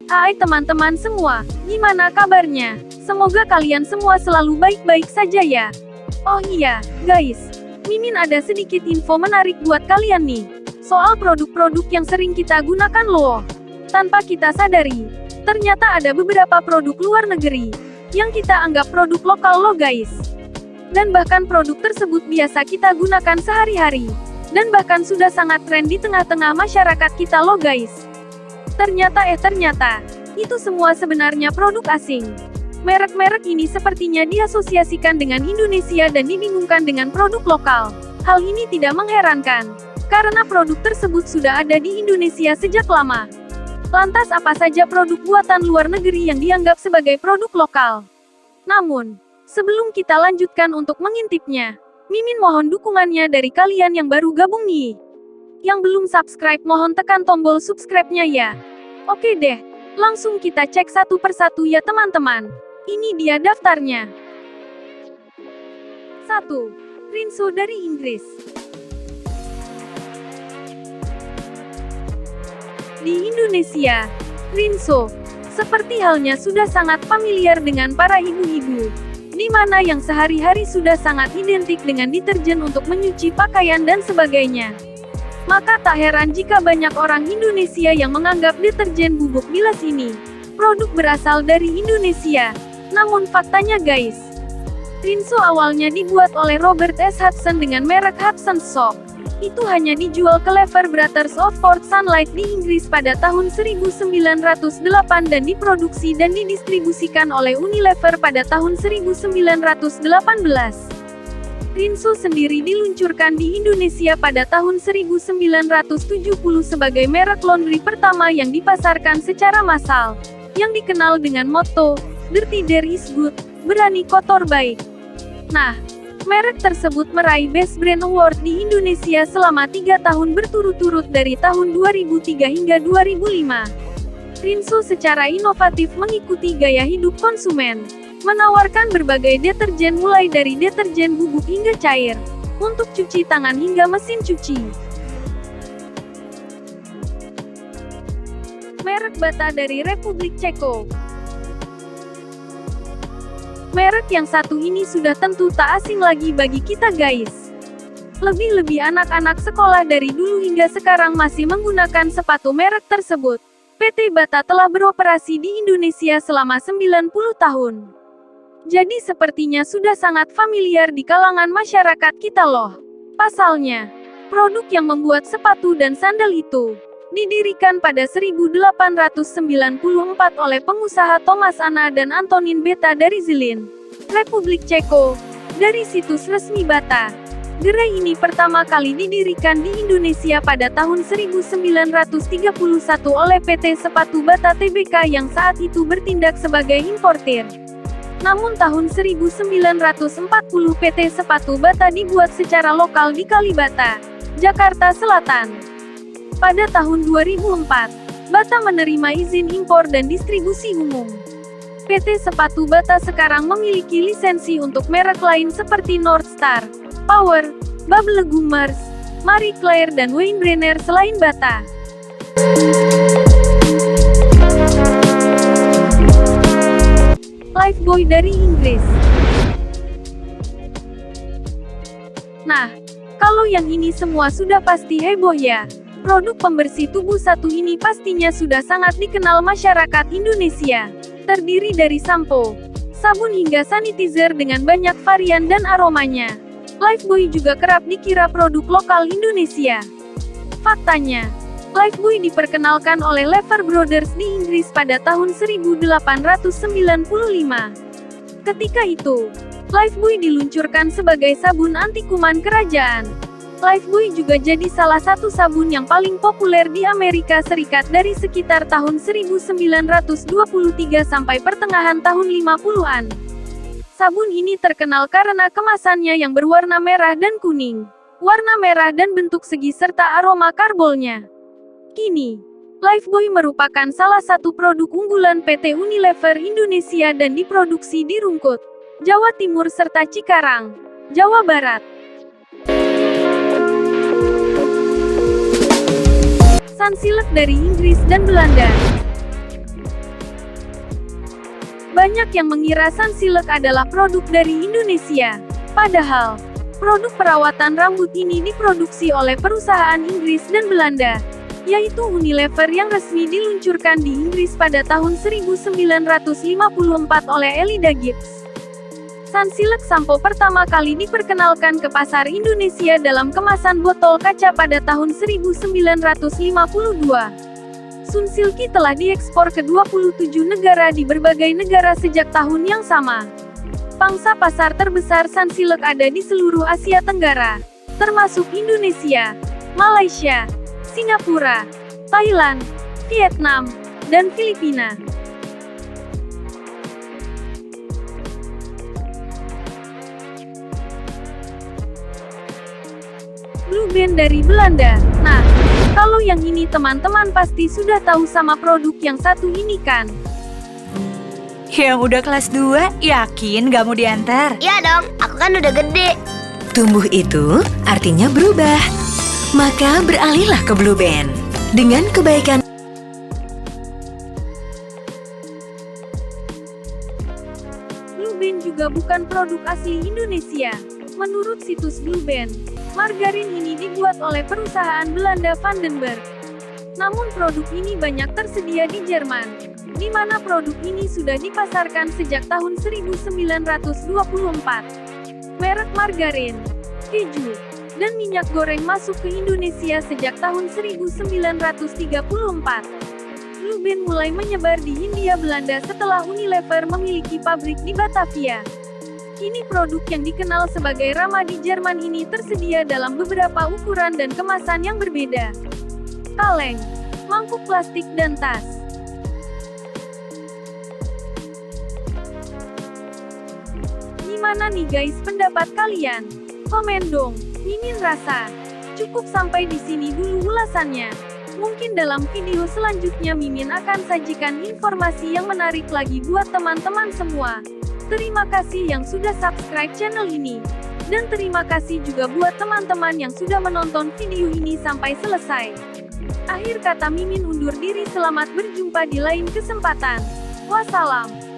Hai teman-teman semua, gimana kabarnya? Semoga kalian semua selalu baik-baik saja ya. Oh iya, guys, Mimin ada sedikit info menarik buat kalian nih. Soal produk-produk yang sering kita gunakan loh. Tanpa kita sadari, ternyata ada beberapa produk luar negeri yang kita anggap produk lokal loh guys. Dan bahkan produk tersebut biasa kita gunakan sehari-hari. Dan bahkan sudah sangat tren di tengah-tengah masyarakat kita loh guys. Ternyata, itu semua sebenarnya produk asing. Merek-merek ini sepertinya diasosiasikan dengan Indonesia dan dibingungkan dengan produk lokal. Hal ini tidak mengherankan, karena produk tersebut sudah ada di Indonesia sejak lama. Lantas apa saja produk buatan luar negeri yang dianggap sebagai produk lokal? Namun, sebelum kita lanjutkan untuk mengintipnya, Mimin mohon dukungannya dari kalian yang baru gabung nih. Yang belum subscribe mohon tekan tombol subscribe-nya ya. Oke deh, langsung kita cek satu persatu ya teman-teman. Ini dia daftarnya. 1. Rinso dari Inggris. Di Indonesia, Rinso, seperti halnya sudah sangat familiar dengan para ibu-ibu, di mana yang sehari-hari sudah sangat identik dengan deterjen untuk menyuci pakaian dan sebagainya. Maka tak heran jika banyak orang Indonesia yang menganggap deterjen bubuk bilas ini produk berasal dari Indonesia. Namun faktanya guys, Rinso awalnya dibuat oleh Robert S. Hudson dengan merek Hudson Soap. Itu hanya dijual ke Lever Brothers of Port Sunlight di Inggris pada tahun 1908 dan diproduksi dan didistribusikan oleh Unilever pada tahun 1918. Rinso sendiri diluncurkan di Indonesia pada tahun 1970 sebagai merek laundry pertama yang dipasarkan secara massal, yang dikenal dengan motto, "Dirty there is good, berani kotor baik". Nah, merek tersebut meraih Best Brand Award di Indonesia selama 3 tahun berturut-turut dari tahun 2003 hingga 2005. Rinso secara inovatif mengikuti gaya hidup konsumen, menawarkan berbagai deterjen mulai dari deterjen bubuk hingga cair, untuk cuci tangan hingga mesin cuci. Merek Bata dari Republik Ceko. Merek yang satu ini sudah tentu tak asing lagi bagi kita guys. Lebih-lebih anak-anak sekolah dari dulu hingga sekarang masih menggunakan sepatu merek tersebut. PT Bata telah beroperasi di Indonesia selama 90 tahun. Jadi sepertinya sudah sangat familiar di kalangan masyarakat kita loh. Pasalnya, produk yang membuat sepatu dan sandal itu didirikan pada 1894 oleh pengusaha Thomas Anna dan Antonin Beta dari Zilin, Republik Ceko. Dari situs resmi Bata, gerai ini pertama kali didirikan di Indonesia pada tahun 1931 oleh PT Sepatu Bata Tbk yang saat itu bertindak sebagai importir. Namun tahun 1940 PT Sepatu Bata dibuat secara lokal di Kalibata, Jakarta Selatan. Pada tahun 2004, Bata menerima izin impor dan distribusi umum. PT Sepatu Bata sekarang memiliki lisensi untuk merek lain seperti North Star, Power, Bubble Gummers, Marie Claire dan Wayne Brenner selain Bata. Lifebuoy dari Inggris. Nah, kalau yang ini semua sudah pasti heboh ya. Produk pembersih tubuh satu ini pastinya sudah sangat dikenal masyarakat Indonesia. Terdiri dari sampo, sabun hingga sanitizer dengan banyak varian dan aromanya. Lifebuoy juga kerap dikira produk lokal Indonesia. Faktanya, Lifebuoy diperkenalkan oleh Lever Brothers di Inggris pada tahun 1895. Ketika itu, Lifebuoy diluncurkan sebagai sabun anti kuman kerajaan. Lifebuoy juga jadi salah satu sabun yang paling populer di Amerika Serikat dari sekitar tahun 1923 sampai pertengahan tahun 50-an. Sabun ini terkenal karena kemasannya yang berwarna merah dan kuning, warna merah dan bentuk segi serta aroma karbolnya. Kini, Lifebuoy merupakan salah satu produk unggulan PT Unilever Indonesia dan diproduksi di Rungkut, Jawa Timur serta Cikarang, Jawa Barat. Sunsilk dari Inggris dan Belanda. Banyak yang mengira Sunsilk adalah produk dari Indonesia. Padahal, produk perawatan rambut ini diproduksi oleh perusahaan Inggris dan Belanda, yaitu Unilever yang resmi diluncurkan di Inggris pada tahun 1954 oleh Elida Gibbs. Sunsilk sampo pertama kali diperkenalkan ke pasar Indonesia dalam kemasan botol kaca pada tahun 1952. Sunsilky telah diekspor ke 27 negara di berbagai negara sejak tahun yang sama. Pangsa pasar terbesar Sunsilk ada di seluruh Asia Tenggara, termasuk Indonesia, Malaysia, Singapura, Thailand, Vietnam, dan Filipina. Blue Band dari Belanda. Nah, kalau yang ini teman-teman pasti sudah tahu sama produk yang satu ini kan? Yang udah kelas 2, yakin gak mau diantar? Iya dong, aku kan udah gede. Tumbuh itu artinya berubah. Maka beralihlah ke Blue Band. Dengan kebaikan Blue Band juga bukan produk asli Indonesia. Menurut situs Blue Band, margarin ini dibuat oleh perusahaan Belanda Vandenberg. Namun produk ini banyak tersedia di Jerman, di mana produk ini sudah dipasarkan sejak tahun 1924. Merek margarin, keju, dan minyak goreng masuk ke Indonesia sejak tahun 1934. Blue Band mulai menyebar di Hindia Belanda setelah Unilever memiliki pabrik di Batavia. Kini produk yang dikenal sebagai Rama di Jerman ini tersedia dalam beberapa ukuran dan kemasan yang berbeda. Kaleng, mangkuk plastik dan tas. Gimana nih guys pendapat kalian? Komen dong, Mimin rasa cukup sampai di sini dulu ulasannya. Mungkin dalam video selanjutnya Mimin akan sajikan informasi yang menarik lagi buat teman-teman semua. Terima kasih yang sudah subscribe channel ini. Dan terima kasih juga buat teman-teman yang sudah menonton video ini sampai selesai. Akhir kata Mimin undur diri, selamat berjumpa di lain kesempatan. Wassalam.